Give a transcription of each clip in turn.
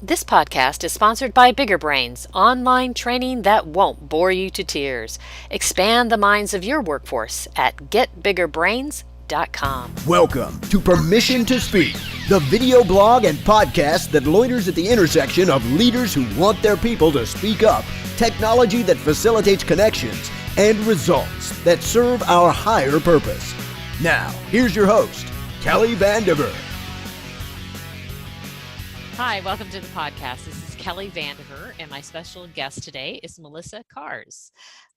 This podcast is sponsored by Bigger Brains, online training that won't bore you to tears. Expand the minds of your workforce at getbiggerbrains.com. Welcome to Permission to Speak, the video blog and podcast that loiters at the intersection of leaders who want their people to speak up, technology that facilitates connections, and results that serve our higher purpose. Now, here's your host, Kelly Vandever. Hi, welcome to the podcast. This is Kelly Vandever, and my special guest today is Melissa Karz.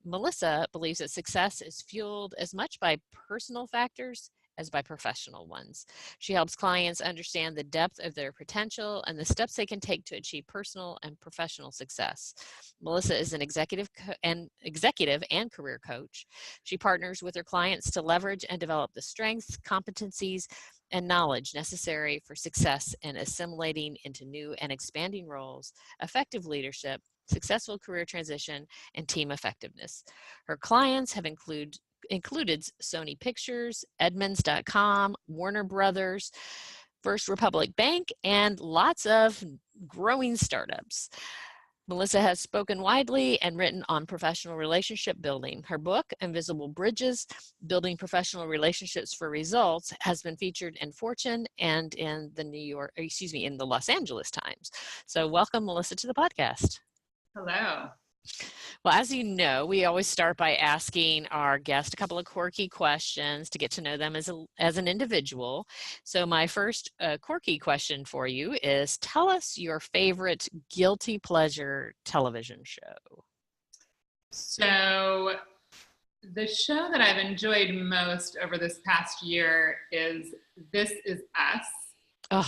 Melissa believes that success is fueled as much by personal factors as by professional ones. She helps clients understand the depth of their potential and the steps they can take to achieve personal and professional success. Melissa is an executive and career coach. She partners with her clients to leverage and develop the strengths, competencies, and knowledge necessary for success in assimilating into new and expanding roles, effective leadership, successful career transition, and team effectiveness. Her clients have included Sony Pictures, Edmunds.com, Warner Brothers, First Republic Bank, and lots of growing startups. Melissa has spoken widely and written on professional relationship building. Her book, Invisible Bridges, Building Professional Relationships for Results, has been featured in Fortune and in in the Los Angeles Times. So welcome, Melissa, to the podcast. Hello. Well, as you know, we always start by asking our guest a couple of quirky questions to get to know them as an individual. So my first quirky question for you is, tell us your favorite guilty pleasure television show. So the show that I've enjoyed most over this past year is This Is Us. I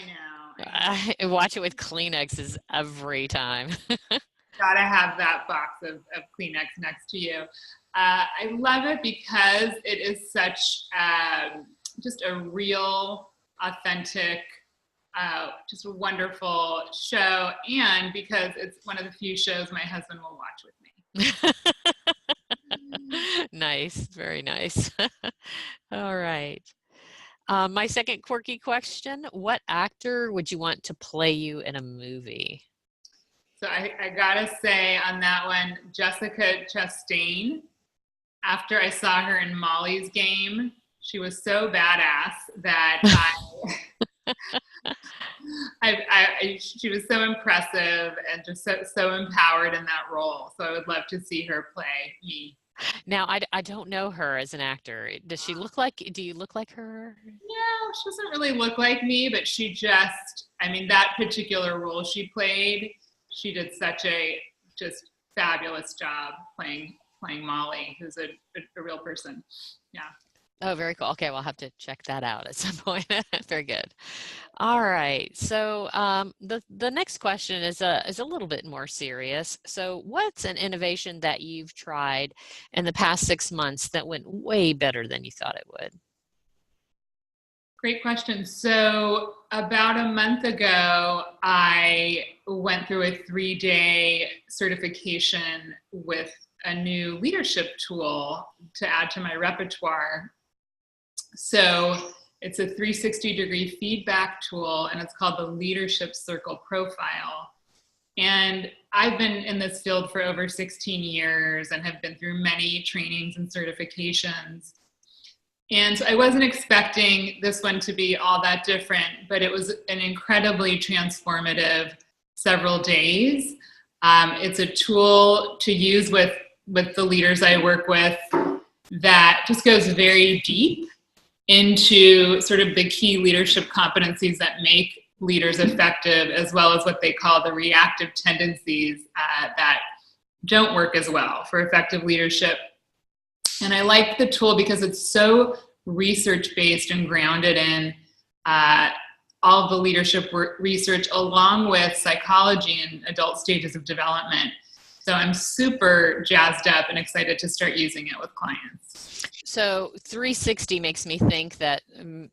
know. I watch it with Kleenexes every time. Gotta have that box of Kleenex next to you. I love it because it is such just a real, authentic, just a wonderful show, and because it's one of the few shows my husband will watch with me. Nice, very nice. All right. My second quirky question, what actor would you want to play you in a movie? So I gotta say on that one, Jessica Chastain. After I saw her in Molly's Game, she was so badass that she was so impressive and just so empowered in that role. So I would love to see her play me. Now, I don't know her as an actor. Do you look like her? No, she doesn't really look like me, but that particular role she played, she did such a just fabulous job playing Molly, who's a real person. Yeah. Oh, very cool. Okay, well, I'll have to check that out at some point. Very good. All right. So the next question is a little bit more serious. So what's an innovation that you've tried in the past 6 months that went way better than you thought it would? Great question. So about a month ago, I went through a 3-day certification with a new leadership tool to add to my repertoire. So it's a 360-degree feedback tool, and it's called the Leadership Circle Profile. And I've been in this field for over 16 years and have been through many trainings and certifications. And so I wasn't expecting this one to be all that different, but it was an incredibly transformative several days. It's a tool to use with the leaders I work with that just goes very deep into sort of the key leadership competencies that make leaders effective, as well as what they call the reactive tendencies that don't work as well for effective leadership. And I like the tool because it's so research-based and grounded in all of the leadership research, along with psychology and adult stages of development. So I'm super jazzed up and excited to start using it with clients. So 360 makes me think that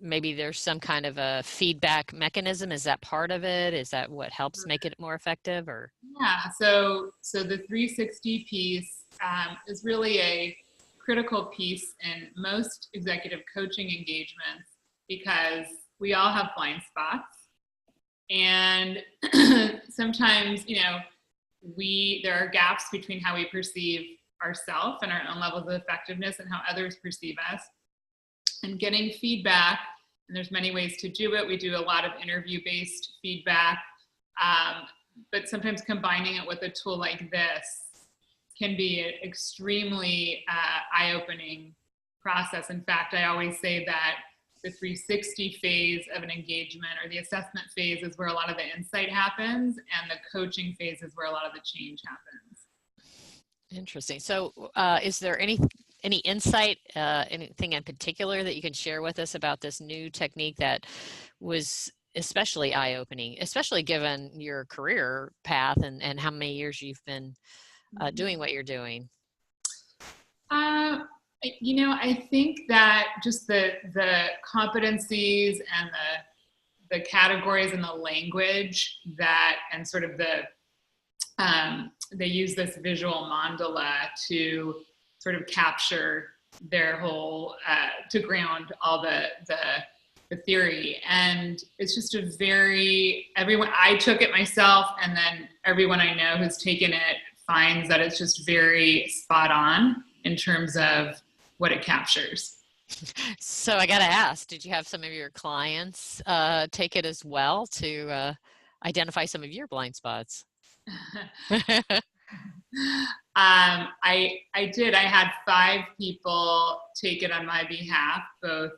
maybe there's some kind of a feedback mechanism. Is that part of it? Is that what helps make it more effective? Or yeah, so the 360 piece is really a critical piece in most executive coaching engagements because we all have blind spots. And sometimes, there are gaps between how we perceive ourselves and our own levels of effectiveness and how others perceive us. And getting feedback, and there's many ways to do it. We do a lot of interview-based feedback, but sometimes combining it with a tool like this can be an extremely eye-opening process. In fact, I always say that the 360 phase of an engagement, or the assessment phase, is where a lot of the insight happens, and the coaching phase is where a lot of the change happens. Interesting. So is there any insight, anything in particular that you can share with us about this new technique that was especially eye-opening, especially given your career path and how many years you've been doing what you're doing? I think that just the competencies and the categories and the language and sort of they use this visual mandala to sort of capture their whole, to ground all the theory. And it's just I took it myself, and then everyone I know who's taken it finds that it's just very spot on in terms of what it captures. So I got to ask, did you have some of your clients take it as well to identify some of your blind spots? I did. I had 5 people take it on my behalf, both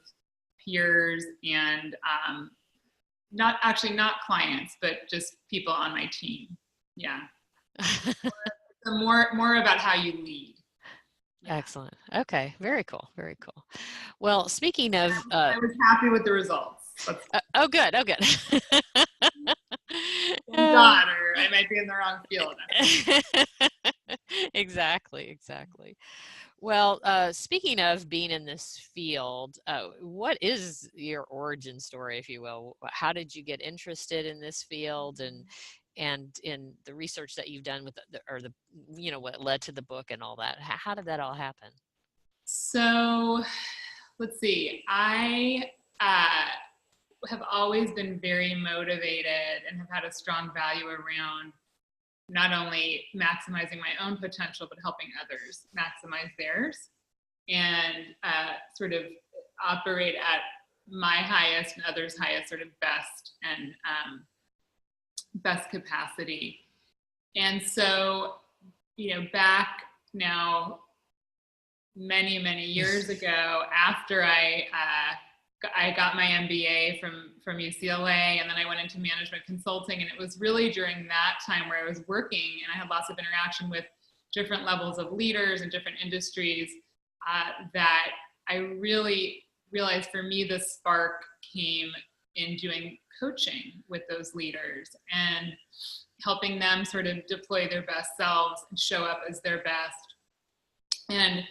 peers and not clients, but just people on my team. Yeah. So more about how you lead. Yeah. Excellent. Okay. Very cool. Very cool. Well, speaking of, I was happy with the results. Oh, good. Oh, good. God, or I might be in the wrong field. Exactly. Well, speaking of being in this field, what is your origin story, if you will? How did you get interested in this field, and in the research that you've done with what led to the book and all that? How did that all happen? So, let's see. I have always been very motivated and have had a strong value around not only maximizing my own potential, but helping others maximize theirs, and sort of operate at my highest and others' highest sort of best and best capacity. And so, back now many years ago, after I got my MBA from UCLA, and then I went into management consulting, and it was really during that time where I was working and I had lots of interaction with different levels of leaders in different industries, that I really realized, for me, the spark came in doing coaching with those leaders and helping them sort of deploy their best selves and show up as their best. And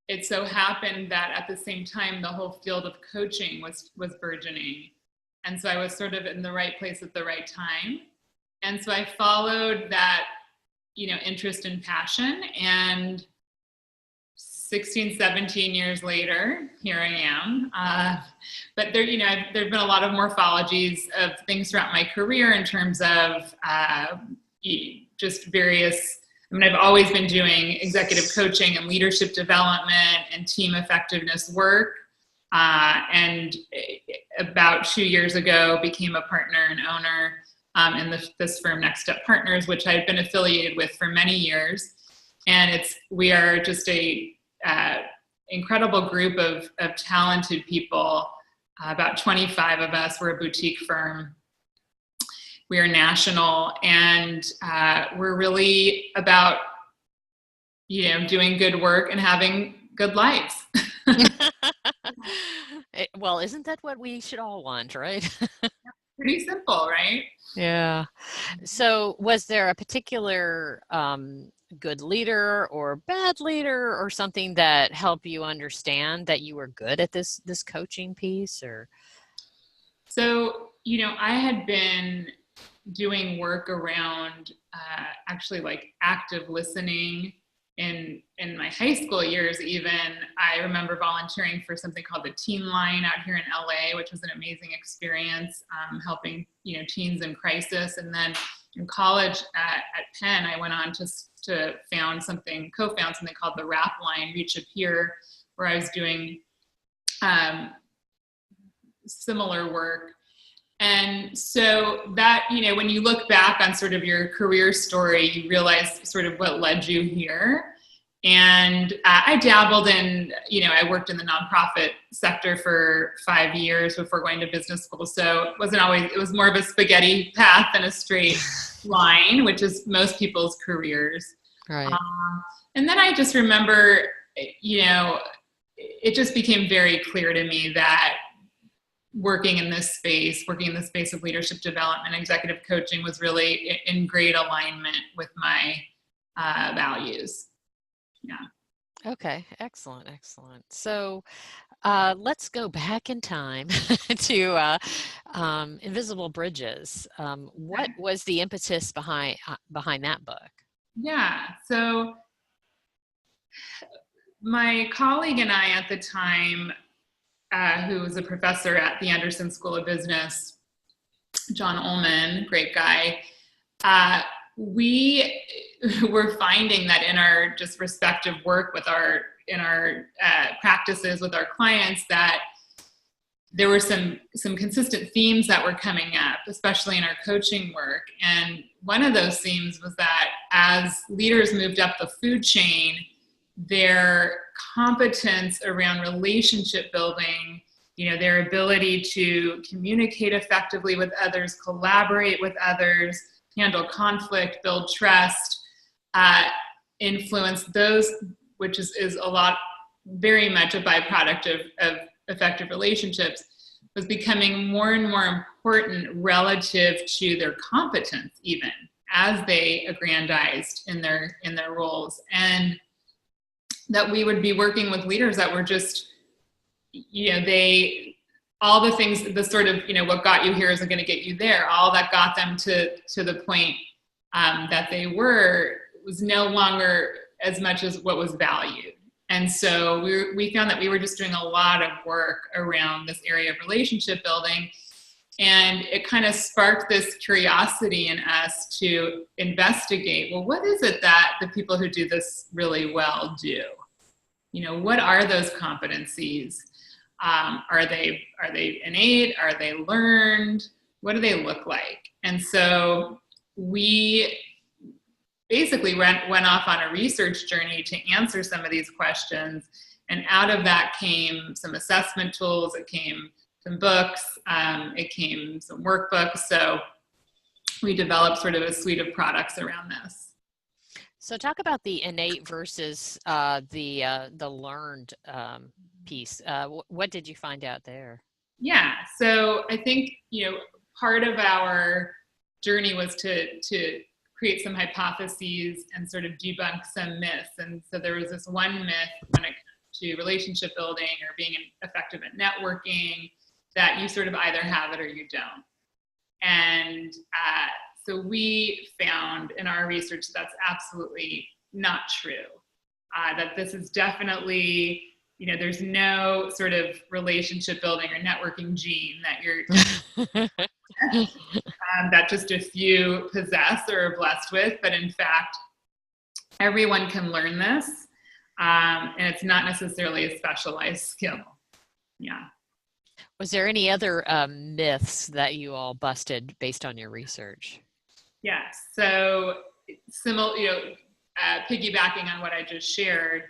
it so happened that at the same time, the whole field of coaching was burgeoning. And so I was sort of in the right place at the right time. And so I followed that, interest and passion. And 16, 17 years later, here I am. But there've been a lot of morphologies of things throughout my career in terms of just various. I've always been doing executive coaching and leadership development and team effectiveness work. And about 2 years ago, became a partner and owner in this firm, Next Step Partners, which I've been affiliated with for many years. And we are just a incredible group of talented people, about 25 of us. We're a boutique firm. We are national, and we're really about, doing good work and having good lives. Well, isn't that what we should all want, right? Pretty simple, right? Yeah. So was there a particular good leader or bad leader or something that helped you understand that you were good at this coaching piece? Or so, I had been doing work around actually like active listening in my high school years, even, I remember volunteering for something called the Teen Line out here in LA, which was an amazing experience, helping, teens in crisis. And then in college at Penn, I went on to co-found something called the Rap Line, Reach a Peer, where I was doing similar work. And so that, when you look back on sort of your career story, you realize sort of what led you here. And I dabbled in, I worked in the nonprofit sector for 5 years before going to business school. So it was more of a spaghetti path than a straight line, which is most people's careers. Right. And then I just remember, it just became very clear to me that working in this space of leadership development, executive coaching, was really in great alignment with my values. Yeah. Okay. Excellent. So let's go back in time to Invisible Bridges. What was the impetus behind that book? Yeah. So my colleague and I at the time, who was a professor at the Anderson School of Business, John Ullman, great guy, we were finding that in our just respective work in our practices with our clients, that there were some consistent themes that were coming up, especially in our coaching work. And one of those themes was that as leaders moved up the food chain, their competence around relationship building, their ability to communicate effectively with others, collaborate with others, handle conflict, build trust, influence those, which is a lot, very much a byproduct of effective relationships, was becoming more and more important relative to their competence, even as they aggrandized in their roles. And that we would be working with leaders that were just, all the things, the sort of, what got you here isn't going to get you there. All that got them to the point that they was no longer as much as what was valued. And so we found that we were just doing a lot of work around this area of relationship building. And it kind of sparked this curiosity in us to investigate, well, what is it that the people who do this really well do? What are those competencies? Are they innate? Are they learned? What do they look like? And so we basically went off on a research journey to answer some of these questions. And out of that came some assessment tools. It came some books. It came some workbooks. So we developed sort of a suite of products around this. So talk about the innate versus the learned piece. What did you find out there? Yeah, so I think, part of our journey was to create some hypotheses and sort of debunk some myths. And so there was this one myth when it comes to relationship building or being effective at networking, that you sort of either have it or you don't. And so we found in our research that's absolutely not true. That this is definitely, there's no sort of relationship building or networking gene that you're that just a few possess or are blessed with. But in fact, everyone can learn this, and it's not necessarily a specialized skill. Yeah. Was there any other myths that you all busted based on your research? Yes. So similar, piggybacking on what I just shared,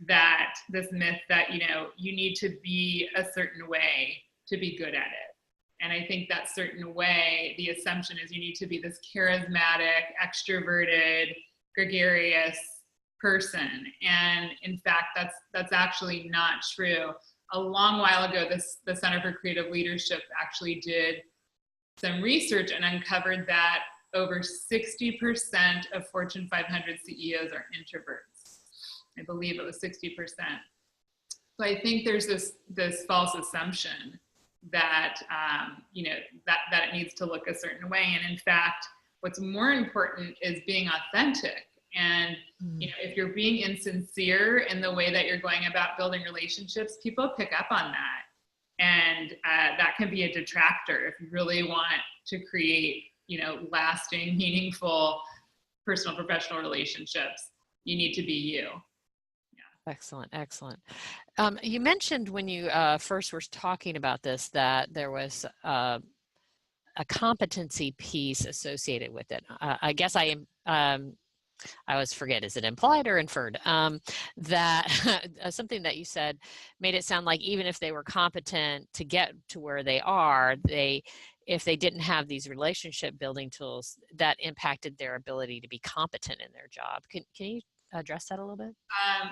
that this myth that, you need to be a certain way to be good at it. And I think that certain way, the assumption is you need to be this charismatic, extroverted, gregarious person. And in fact, that's actually not true. A long while ago, the Center for Creative Leadership actually did some research and uncovered that over 60% of Fortune 500 CEOs are introverts. I believe it was 60%. So I think there's this false assumption that that it needs to look a certain way. And in fact, what's more important is being authentic And, if you're being insincere in the way that you're going about building relationships, people pick up on that. And that can be a detractor if you really want to create, lasting, meaningful personal, professional relationships. You need to be you. Excellent, excellent. You mentioned when you first were talking about this that there was a competency piece associated with it. I guess I always forget, is it implied or inferred? That something that you said made it sound like even if they were competent to get to where they are, if they didn't have these relationship building tools, that impacted their ability to be competent in their job. Can you address that a little bit?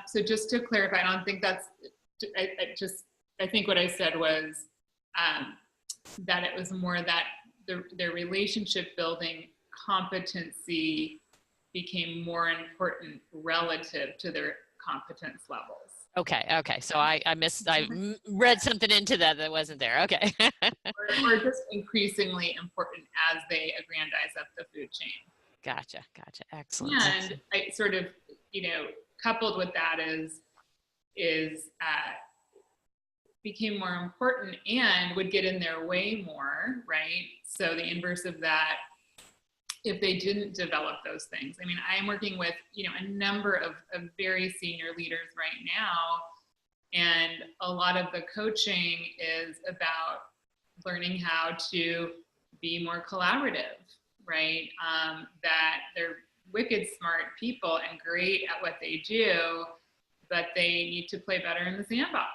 So just to clarify, I don't think that's, I think what I said was that it was more that their relationship building competency became more important relative to their competence levels. Okay. So I read something into that wasn't there. Okay. or just increasingly important as they aggrandize up the food chain. Gotcha. Excellent. And I sort of, coupled with that is became more important and would get in their way more, right? So the inverse of that, if they didn't develop those things. I mean, I am working with, a number of very senior leaders right now, and a lot of the coaching is about learning how to be more collaborative, right? That they're wicked smart people and great at what they do, but they need to play better in the sandbox.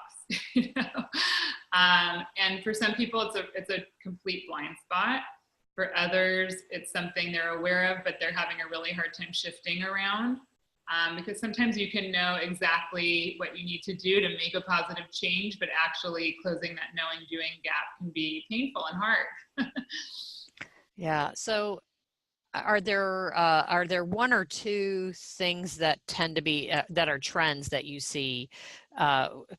And for some people, it's a complete blind spot. For others, it's something they're aware of, but they're having a really hard time shifting around. Because sometimes you can know exactly what you need to do to make a positive change, but actually closing that knowing doing gap can be painful and hard. Yeah. So are there one or two things that tend to be that are trends that you see,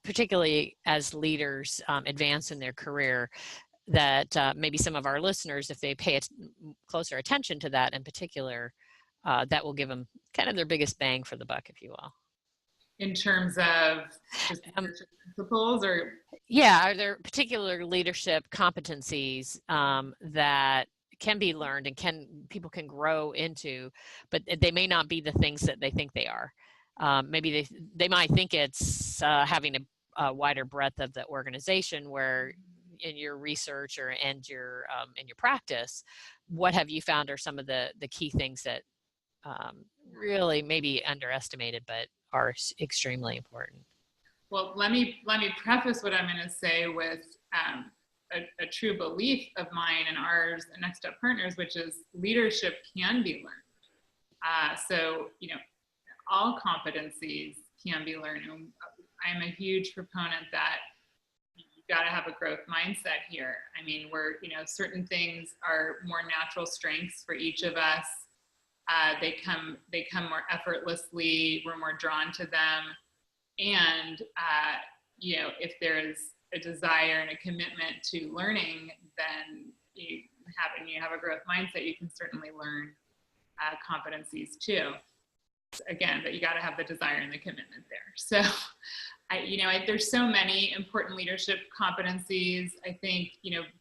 particularly as leaders advance in their career, that maybe some of our listeners, if they pay closer attention to that in particular, that will give them kind of their biggest bang for the buck, if you will? In terms of just principles, or? Yeah, are there particular leadership competencies that can be learned and people can grow into, but they may not be the things that they think they are. Maybe they might think it's having a wider breadth of the organization, where in your research and your in your practice, what have you found are some of the key things that really maybe underestimated but are extremely important? Well, let me preface what I'm going to say with a true belief of mine and ours and Next Step Partners, which is leadership can be learned. So, all competencies can be learned. I'm a huge proponent that you've got to have a growth mindset here. I mean, certain things are more natural strengths for each of us. They come more effortlessly. We're more drawn to them. And, if there's a desire and a commitment to learning, then you have a growth mindset, you can certainly learn competencies too. Again, but you got to have the desire and the commitment there. So, there's so many important leadership competencies. I think,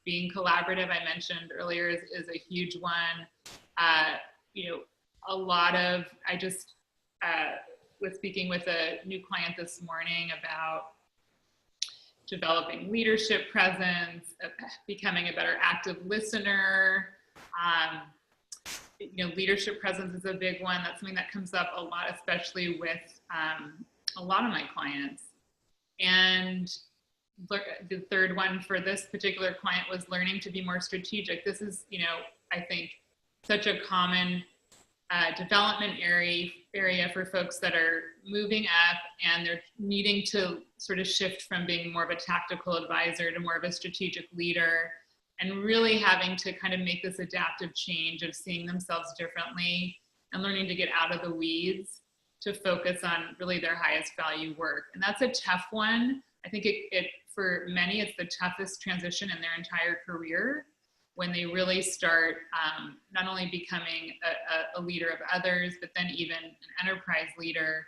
being collaborative, I mentioned earlier, is a huge one. I just was speaking with a new client this morning about developing leadership presence, becoming a better active listener. Leadership presence is a big one. That's something that comes up a lot, especially with a lot of my clients. And the third one for this particular client was learning to be more strategic. This is, I think, such a common development area for folks that are moving up, and they're needing to sort of shift from being more of a tactical advisor to more of a strategic leader, and really having to kind of make this adaptive change of seeing themselves differently and learning to get out of the weeds to focus on really their highest value work. And that's a tough one. I think it for many, it's the toughest transition in their entire career. when they really start not only becoming a leader of others, but then even an enterprise leader,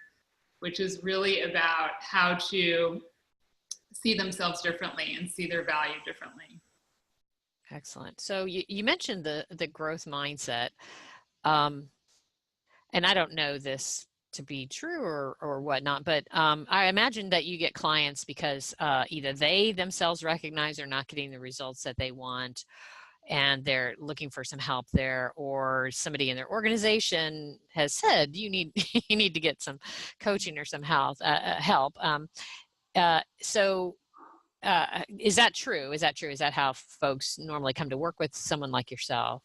which is really about how to see themselves differently and see their value differently. Excellent. So you mentioned the growth mindset, and I don't know this to be true or whatnot, but I imagine that you get clients because either they themselves recognize they're not getting the results that they want, and they're looking for some help there, or somebody in their organization has said you need you need to get some coaching or some help. So is that true? Is that true? Is that how folks normally come to work with someone like yourself?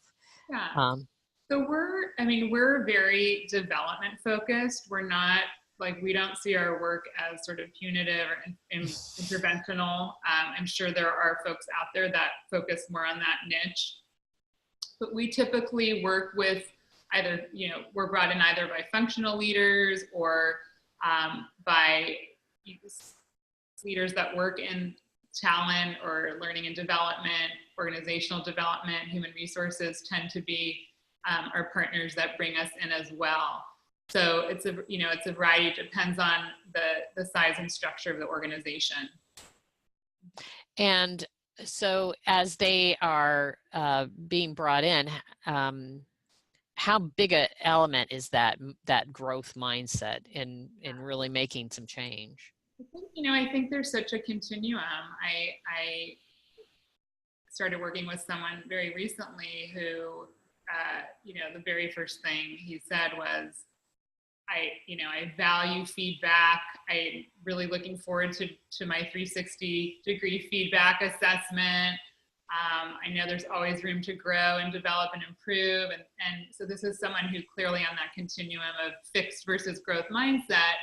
Yeah. So we're very development focused. We're not we don't see our work as sort of punitive or interventional. I'm sure there are folks out there that focus more on that niche, but we typically work with either, we're brought in either by functional leaders or by leaders that work in talent or learning and development, organizational development, human resources tend to be our partners that bring us in as well. So it's a variety. It depends on the size and structure of the organization. And so as they are being brought in, how big an element is that growth mindset in really making some change? I think there's such a continuum. I started working with someone very recently who, the very first thing he said was, I value feedback. I'm really looking forward to my 360-degree feedback assessment. I know there's always room to grow and develop and improve. And so this is someone who clearly on that continuum of fixed versus growth mindset,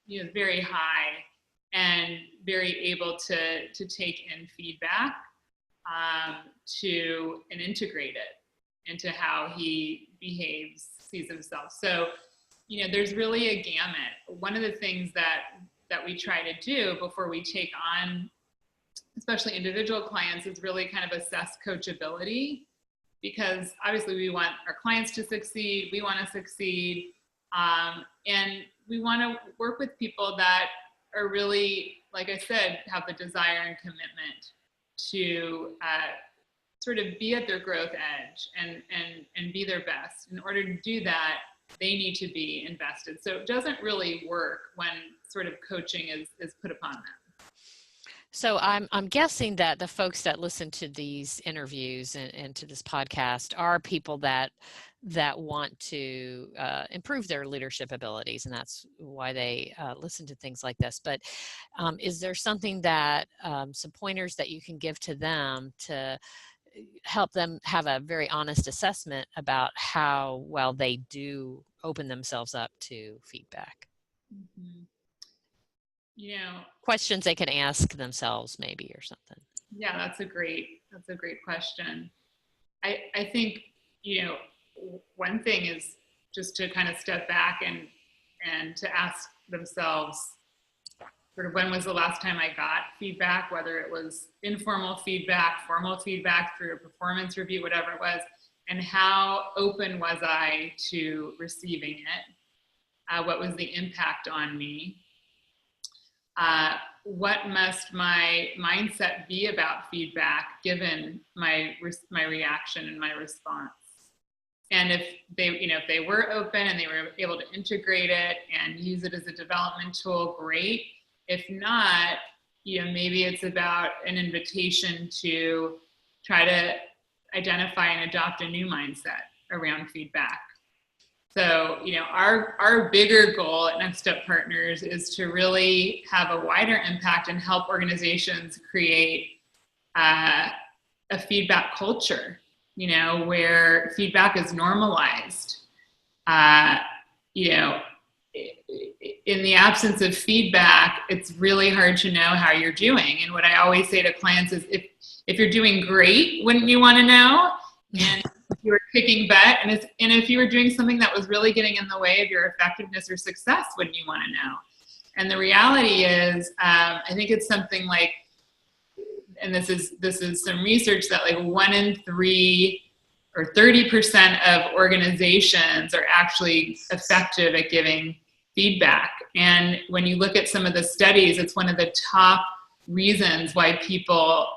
is very high and very able to take in feedback and integrate it into how he behaves, sees himself. So, there's really a gamut. One of the things that we try to do before we take on, especially individual clients, is really kind of assess coachability, because obviously we want our clients to succeed, we want to succeed, and we want to work with people that are really, like I said, have the desire and commitment to sort of be at their growth edge and be their best. In order to do that, they need to be invested. So it doesn't really work when sort of coaching is put upon them. So I'm guessing that the folks that listen to these interviews and to this podcast are people that want to improve their leadership abilities, and that's why they listen to things like this. But is there something that some pointers that you can give to them to help them have a very honest assessment about how well they do open themselves up to feedback? Mm-hmm. Questions they can ask themselves maybe, or something. Yeah, that's a great question. I think, one thing is just to kind of step back and to ask themselves sort of, when was the last time I got feedback, whether it was informal feedback, formal feedback through a performance review, whatever it was, and how open was I to receiving it? What was the impact on me? What must my mindset be about feedback given my reaction and my response? And if they were open and they were able to integrate it and use it as a development tool, great. If not, maybe it's about an invitation to try to identify and adopt a new mindset around feedback. So, our bigger goal at Next Step Partners is to really have a wider impact and help organizations create a feedback culture, where feedback is normalized. In the absence of feedback, it's really hard to know how you're doing. And what I always say to clients is, if you're doing great, wouldn't you want to know? And if you were kicking butt, and if you were doing something that was really getting in the way of your effectiveness or success, wouldn't you want to know? And the reality is, I think it's something like and this is some research that like 1 in 3 or 30% of organizations are actually effective at giving feedback. And when you look at some of the studies, it's one of the top reasons why people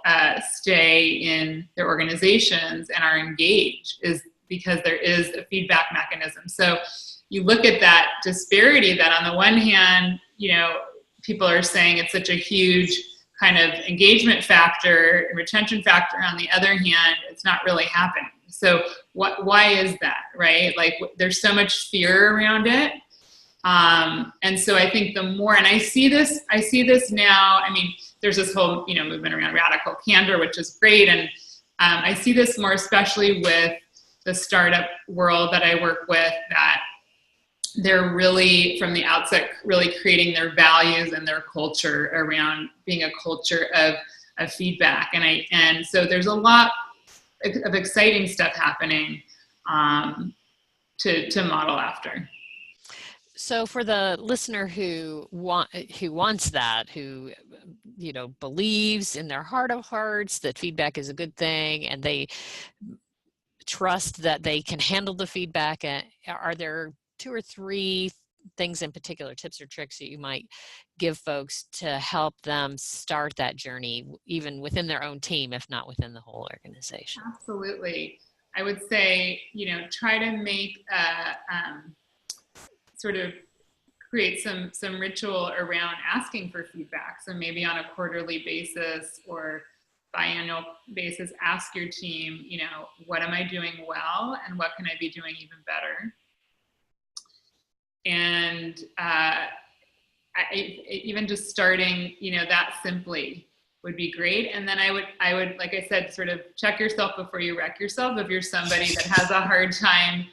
stay in their organizations and are engaged, is because there is a feedback mechanism. So you look at that disparity, that on the one hand, people are saying it's such a huge kind of engagement factor and retention factor. On the other hand, it's not really happening. So why is that, right? Like there's so much fear around it. And so I think the more, and I see this now, I mean, there's this whole, movement around radical candor, which is great. And I see this more especially with the startup world that I work with, that they're really, from the outset, really creating their values and their culture around being a culture of feedback. And so there's a lot of exciting stuff happening to model after. So for the listener who wants that, who believes in their heart of hearts that feedback is a good thing, and they trust that they can handle the feedback, are there 2 or 3 things in particular, tips or tricks that you might give folks to help them start that journey, even within their own team, if not within the whole organization? Absolutely. I would say, try to make sort of create some ritual around asking for feedback. So maybe on a quarterly basis or biannual basis, ask your team, what am I doing well and what can I be doing even better? And even just starting, that simply would be great. And then I would, like I said, sort of check yourself before you wreck yourself. If you're somebody that has a hard time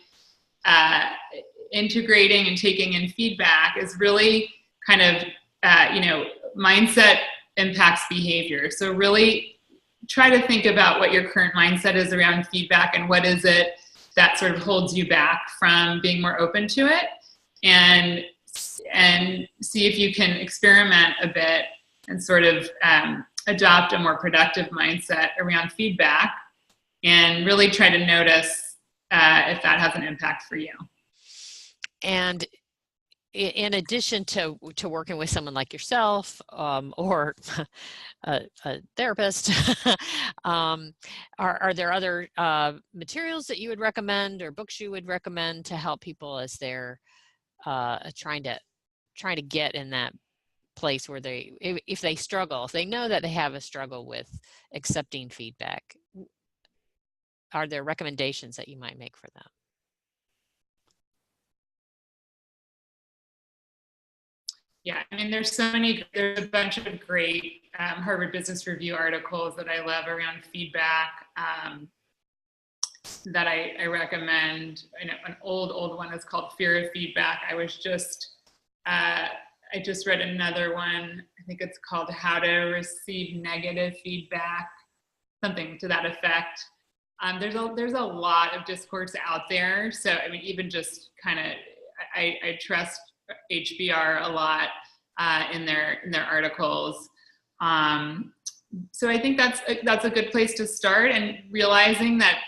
integrating and taking in feedback, is really kind of, mindset impacts behavior. So really try to think about what your current mindset is around feedback and what is it that sort of holds you back from being more open to it, and see if you can experiment a bit and sort of adopt a more productive mindset around feedback, and really try to notice if that has an impact for you. And in addition to working with someone like yourself or a therapist, are there other materials that you would recommend, or books you would recommend, to help people as they're trying to get in that place where if they struggle, if they know that they have a struggle with accepting feedback? Are there recommendations that you might make for them? Yeah, I mean, there's a bunch of great Harvard Business Review articles that I love around feedback that I recommend. An old one is called Fear of Feedback. I just read another one. I think it's called How to Receive Negative Feedback, something to that effect. There's a lot of discourse out there. So, I mean, even just kind of, I trust HBR a lot in their articles. So I think that's a good place to start, and realizing that,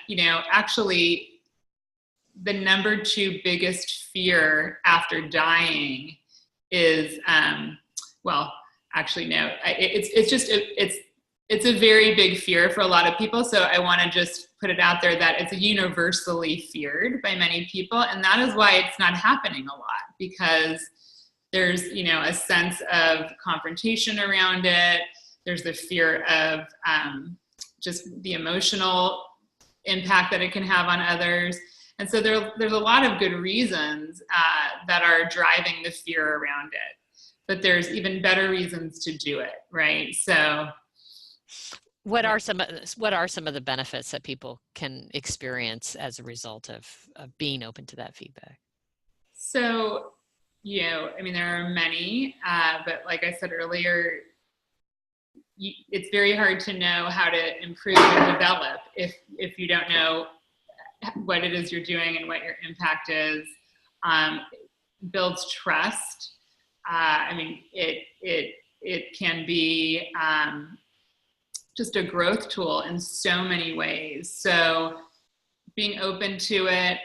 actually the number 2 biggest fear after dying is, it's a very big fear for a lot of people. So I want to just put it out there that it's universally feared by many people. And that is why it's not happening a lot, because there's, a sense of confrontation around it. There's the fear of just the emotional impact that it can have on others. And so there's a lot of good reasons that are driving the fear around it. But there's even better reasons to do it, right? So what are some of the benefits that people can experience as a result of being open to that feedback? So, I mean, there are many, but like I said earlier, it's very hard to know how to improve and develop if you don't know what it is you're doing and what your impact is. Builds trust. I mean, it can be just a growth tool in so many ways. So being open to it,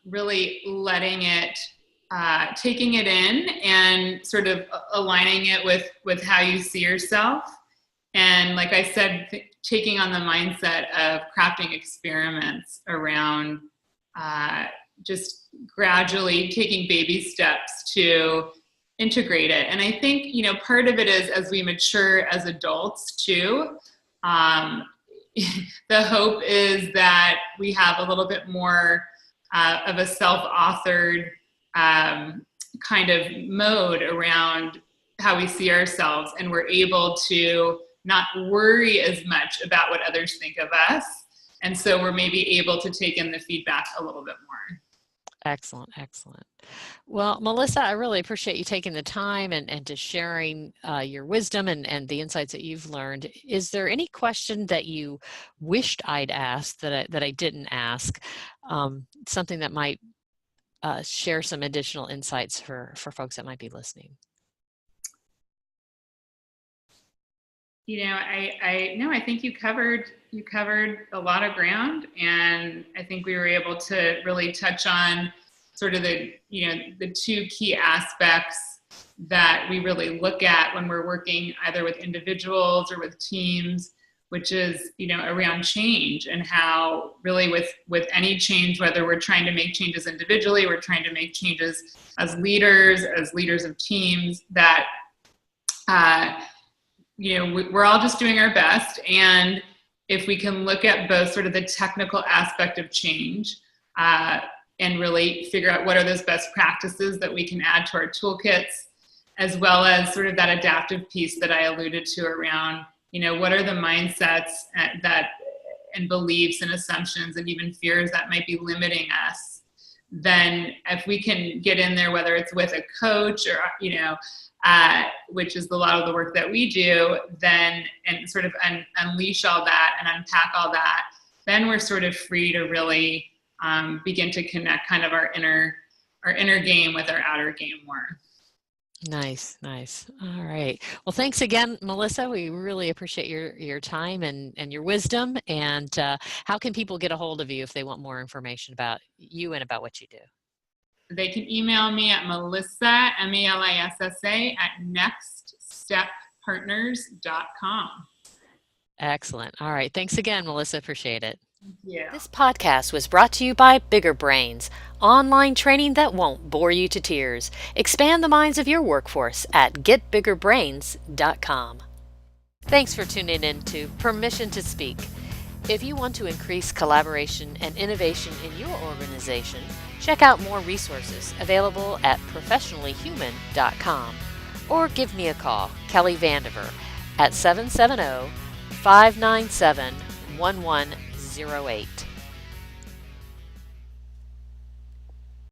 really letting it, taking it in and sort of aligning it with how you see yourself. And like I said, taking on the mindset of crafting experiments around just gradually taking baby steps to integrate it. And I think, part of it is as we mature as adults too, the hope is that we have a little bit more of a self-authored kind of mode around how we see ourselves, and we're able to not worry as much about what others think of us. And so we're maybe able to take in the feedback a little bit more. Excellent, excellent. Well, Melissa, I really appreciate you taking the time and to sharing your wisdom and the insights that you've learned. Is there any question that you wished I'd asked that I didn't ask? Something that might share some additional insights for folks that might be listening? I think you covered a lot of ground, and I think we were able to really touch on sort of the two key aspects that we really look at when we're working either with individuals or with teams, which is, around change, and how really with any change, whether we're trying to make changes individually, we're trying to make changes as leaders of teams, that we're all just doing our best. And if we can look at both sort of the technical aspect of change and really figure out what are those best practices that we can add to our toolkits, as well as sort of that adaptive piece that I alluded to around, what are the mindsets and beliefs and assumptions and even fears that might be limiting us, then if we can get in there, whether it's with a coach or, which is a lot of the work that we do, then, and sort of unleash all that and unpack all that, then we're sort of free to really begin to connect kind of our inner game with our outer game more. Nice. All right. Well, thanks again, Melissa. We really appreciate your time and your wisdom. And how can people get a hold of you if they want more information about you and about what you do? They can email me at Melissa, Melissa, at nextsteppartners.com. Excellent. All right. Thanks again, Melissa. Appreciate it. Thank you. This podcast was brought to you by Bigger Brains, online training that won't bore you to tears. Expand the minds of your workforce at getbiggerbrains.com. Thanks for tuning in to Permission to Speak. If you want to increase collaboration and innovation in your organization, check out more resources available at professionallyhuman.com or give me a call, Kelly Vandever, at 770-597-1108.